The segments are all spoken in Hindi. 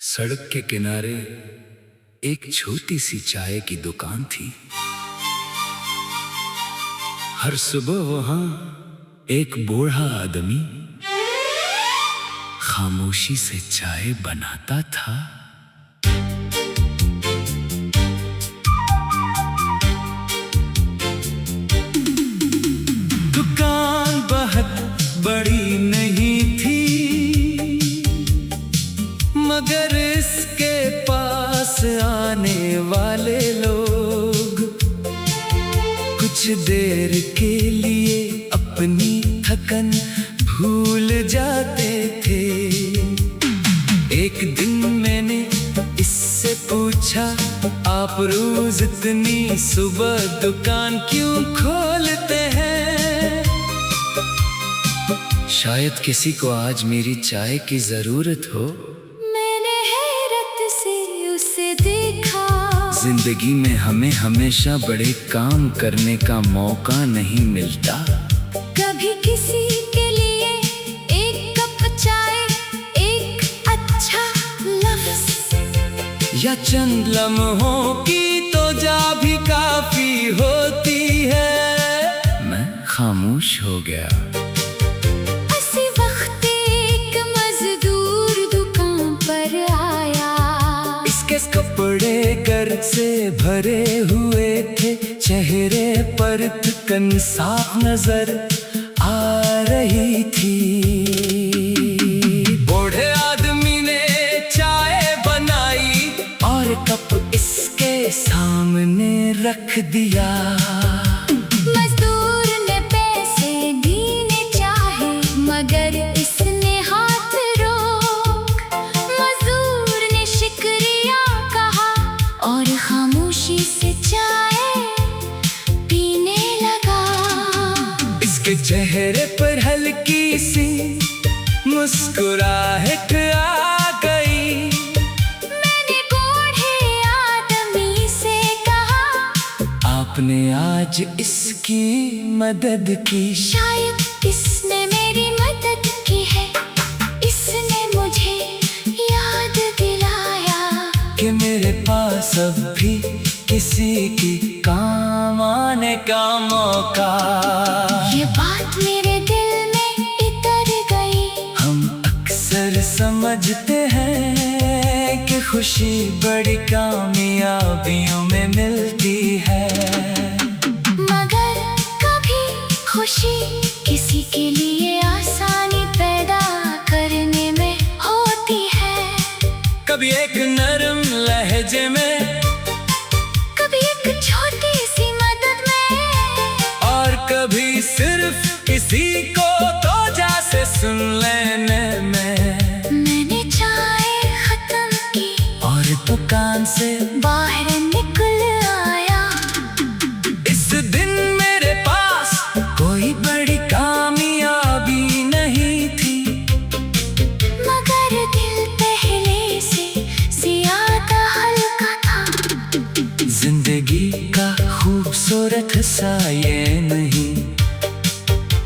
सड़क के किनारे एक छोटी सी चाय की दुकान थी। हर सुबह वहां एक बूढ़ा आदमी खामोशी से चाय बनाता था। दुकान बहुत बड़ी नहीं थी, मगर इसके पास आने वाले लोग कुछ देर के लिए अपनी थकन भूल जाते थे। एक दिन मैंने इससे पूछा, आप रोज इतनी सुबह दुकान क्यों खोलते हैं? शायद किसी को आज मेरी चाय की जरूरत हो। मैंने हैरत से उसे देखा। जिंदगी में हमें हमेशा बड़े काम करने का मौका नहीं मिलता। कभी किसी के लिए एक कप चाय, एक अच्छा लफ्ज या चंद लम्हों की तो जा भी काफी होती है। मैं खामोश हो गया। उसी वक्त एक मजदूर दुकान पर आया। इसके कपड़े गर्द से भरे हुए थे, चेहरे पर थकन साफ नजर आ रही थी। बूढ़े आदमी ने चाय बनाई और कप इसके सामने रख दिया। मजदूर ने पैसे देने चाहे, मगर इसने हाथ रोक। मजदूर ने शुक्रिया कहा और खामोशी से चाय पीने लगा। इसके चेहरे पर हल्की सी मुस्कुराहट आ गई। मैंने बूढ़े आदमी से कहा, आपने आज इसकी मदद की। शायद इसने मेरी मदद की है। इसने मुझे याद दिलाया कि मेरे पास अब भी किसी की काम आने का मौका। ये बात मेरे दिल में इतर गई। हम अक्सर समझते हैं कि खुशी बड़ी कामयाबियों में मिलती है, मगर कभी खुशी किसी के लिए आसानी पैदा करने में होती है। कभी एक नरम लहजे में, कभी एक छोटी सी मदद में, और कभी सिर्फ किसी को तो जैसे सुन लेने में। मैंने चाय खत्म की और दुकान से बाहर निकल आया। इस दिन मेरे पास कोई बड़ी कामयाबी नहीं थी, मगर दिल पहले से ज्यादा हल्का था। जिंदगी का खूबसूरत सा ये नहीं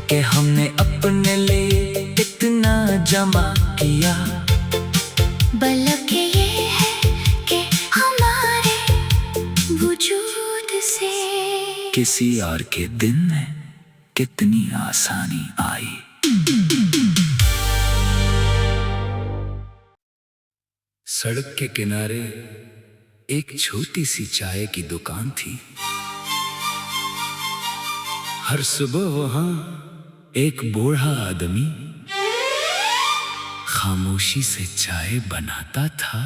कि हमने अपने लिए इतना जमा किया, बल्कि ये है कि हमारे वजूद से किसी और के दिन में कितनी आसानी आई। सड़क के किनारे एक छोटी सी चाय की दुकान थी। हर सुबह वहां एक बूढ़ा आदमी खामोशी से चाय बनाता था।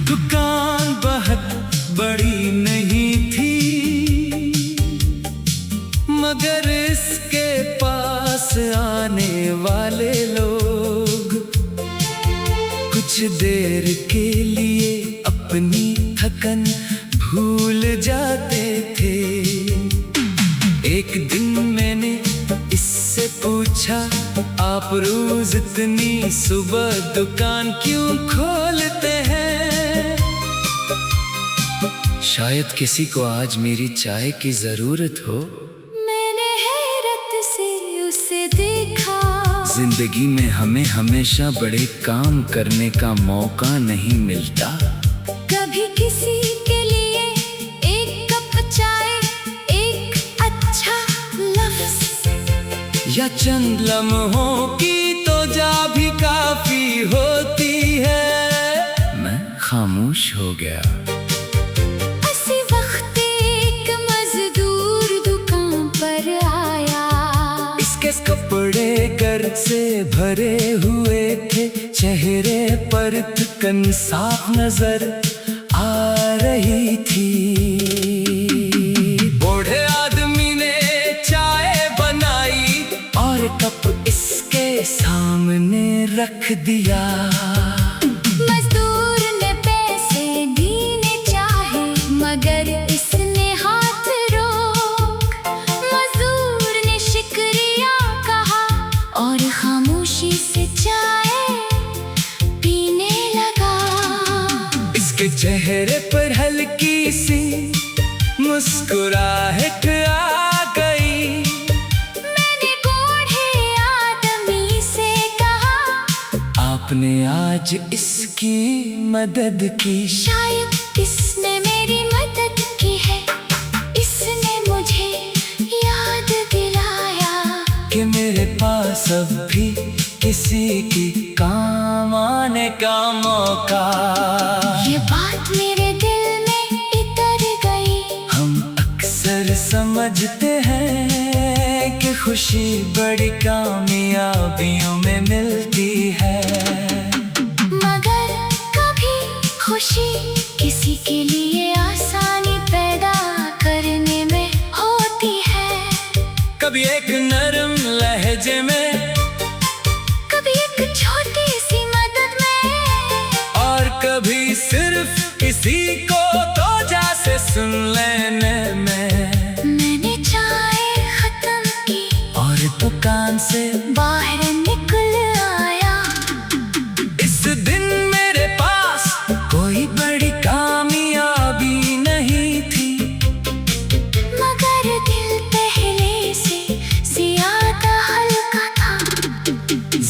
दुकान बहुत बड़ी नहीं थी, मगर इसके पास आने वाले लोग कुछ देर के लिए अपनी थकन भूल जाते थे। एक दिन मैंने इससे पूछा, आप रोज इतनी सुबह दुकान क्यों खोलते हैं? शायद किसी को आज मेरी चाय की जरूरत हो। मैंने है उसे देखा। जिंदगी में हमें हमेशा बड़े काम करने का मौका नहीं मिलता। कभी किसी के लिए एक कप चाय, एक अच्छा लफ्ज या चंद लम्हों की तो जा भी काफी होती है। मैं खामोश हो गया। इसी वक्त एक मजदूर दुकान पर आया। इसके कपड़े गर्द से भरे हुए थे, चेहरे पर थकन साफ नजर आ रही थी। बूढ़े आदमी ने चाय बनाई और कप इसके सामने रख दिया। मजदूर ने पैसे देने चाहे मगर इसने हाथ रोक। मजदूर ने शुक्रिया कहा और खामोशी से चाय पीने लगा। इसके चेहरे पर हल्की सी मुस्कुराहट आ गई। मैंने बूढ़े आदमी से कहा, आपने आज इसकी मदद की। शायद इसने मेरी मदद की है। इसने मुझे याद दिलाया कि मेरे पास अब भी किसी की काम आने का मौका। ये बात मेरे दिल में इतर गई। हम अक्सर समझते हैं कि खुशी बड़ी कामयाबियों में मिलती है, मगर कभी खुशी किसी के लिए आसानी पैदा करने में होती है। कभी एक नरम लहजे में, कभी एक छोटी सी मदद में, और कभी सिर्फ किसी को तो जैसे सुन लेने में। मैंने चाय खत्म की और दुकान से बाहर निकल आया। इस दिन मेरे पास कोई बड़ी कामयाबी नहीं थी, मगर दिल पहले से ज्यादा हल्का था।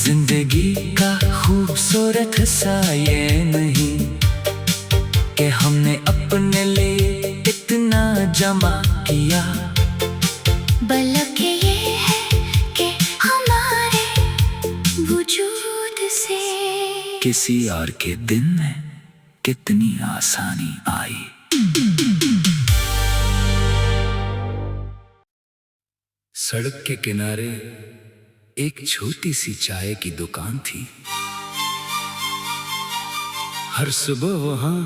जिंदगी का खूबसूरत सा ये नहीं कि हमने अपने लिए इतना जमा किया, बल्कि ये है कि हमारे वजूद से किसी और के दिन में कितनी आसानी आई। सड़क के किनारे एक छोटी सी चाय की दुकान थी। हर सुबह वहां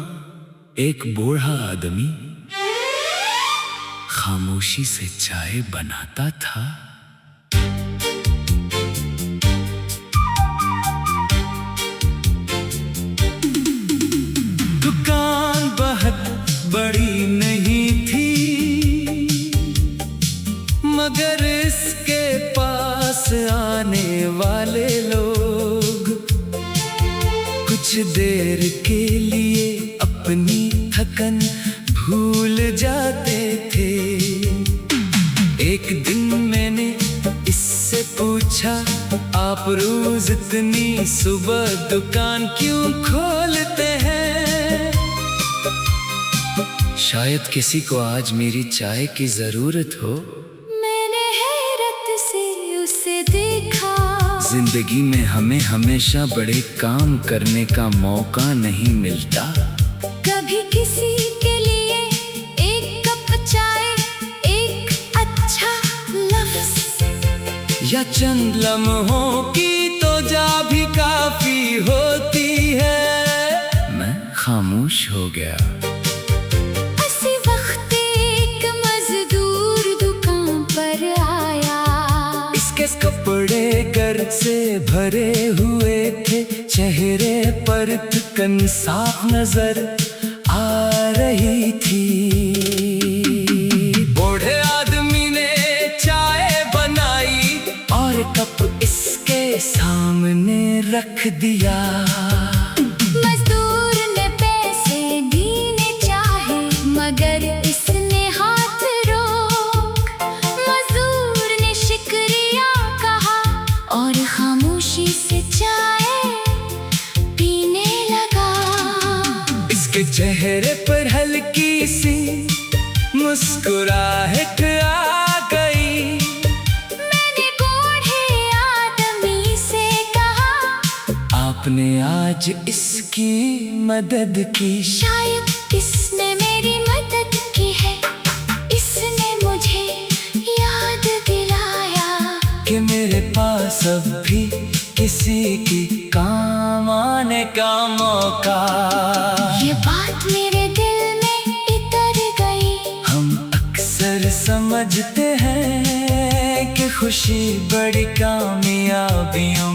एक बूढ़ा आदमी खामोशी से चाय बनाता था। दुकान बहुत बड़ी नहीं थी, मगर इसके पास आने वाले लोग कुछ देर के लिए अपनी थकन भूल जाते थे। एक दिन मैंने इससे पूछा, आप रोज इतनी सुबह दुकान क्यों खोलते हैं? शायद किसी को आज मेरी चाय की जरूरत हो। मैंने हैरत से उसे देखा। जिंदगी में हमें हमेशा बड़े काम करने का मौका नहीं मिलता। कभी किसी के लिए एक कप चाय, एक अच्छा लफ्ज या चंद लम्हों की तो जा भी काफी होती है। मैं खामोश हो गया। इसी वक्त एक मजदूर दुकान पर आया। इसके कपड़े गर्द से भरे हुए थे, चेहरे पर थकन साफ नजर आ रही थी। बूढ़े आदमी ने चाय बनाई और कप इसके सामने रख दिया। मजदूर ने पैसे देने चाहे मगर इसने हाथ रोक। मजदूर ने शुक्रिया कहा मुस्कुराहट आ गई। मैंने बूढ़े आदमी से कहा, आपने आज इसकी मदद की। शायद इसने मेरी मदद की है। इसने मुझे याद दिलाया कि मेरे पास अब भी किसी की काम आने का मौका। ये बात मेरे दिल में उतर गई। हम अक्सर समझते हैं कि खुशी बड़ी कामयाबियों